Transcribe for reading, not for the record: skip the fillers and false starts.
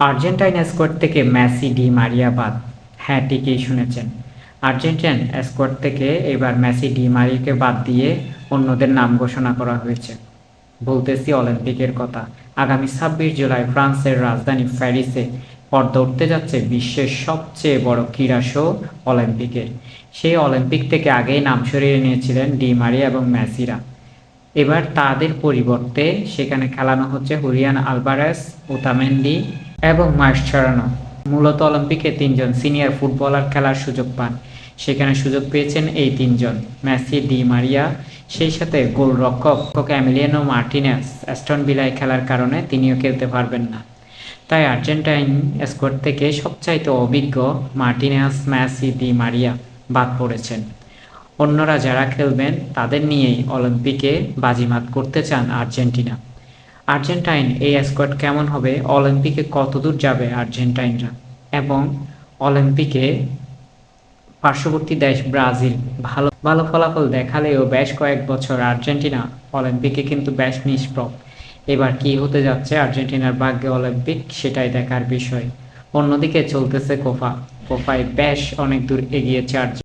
Argentine squad থেকে Messi, Di Maria বাদ। হ্যাঁ, ঠিকই শুনেছেন। আর্জেন্টাইন স্কোয়াড থেকে এবার মেসি, ডি মারিয়াকে বাদ দিয়ে অন্যদের নাম ঘোষণা করা হয়েছে। বলতেছি অলিম্পিকের কথা। আগামী 26 জুলাই ফ্রান্সের রাজধানী প্যারিসে পর্দা উঠতে যাচ্ছে বিশ্বের সবচেয়ে বড় ক্রীড়া শো অলিম্পিকের। সেই অলিম্পিক থেকে আগেই নাম সরিয়ে নিয়েছিলেন ডি মারিয়া এবং মেসিরা। এবার তাদের পরিবর্তে সেখানে খেলানো হচ্ছে হুলিয়ান আলভারেজ, ওতামেন্ডি এবং মাসচেরানো। মূলত অলিম্পিকে তিনজন সিনিয়র ফুটবলার খেলার সুযোগ পান। সেখানে সুযোগ পেয়েছেন এই তিনজন: মেসি, ডি মারিয়া, সেই সাথে গোলরক্ষক এমিলিয়ানো মার্টিনেজ অ্যাস্টন ভিলায় খেলার কারণে তিনিও খেলতে পারবেন না। তাই আর্জেন্টাইন স্কোয়াড থেকে সবচাইতে অভিজ্ঞ মার্টিনেজ, মেসি, ডি মারিয়া বাদ পড়েছেন। অন্যরা যারা খেলবেন তাদের নিয়েই অলিম্পিকে বাজিমাত করতে চান আর্জেন্টিনা। আর্জেন্টাইন এই স্কোয়াড কেমন হবে, অলিম্পিকে কতদূর যাবে আর্জেন্টাইনরা, এবং অলিম্পিকে পার্শ্ববর্তী দেশ ব্রাজিল ভালো ভালো ফলাফল দেখালেও বেশ কয়েক বছর আর্জেন্টিনা অলিম্পিকে কিন্তু বেশ নিষ্প্রভ। এবার কি হতে যাচ্ছে আর্জেন্টিনার ভাগ্যে অলিম্পিক, সেটাই দেখার বিষয়। অন্যদিকে চলতেছে কোপায় বেশ অনেক দূর এগিয়েছে আর্জেন্টিনা।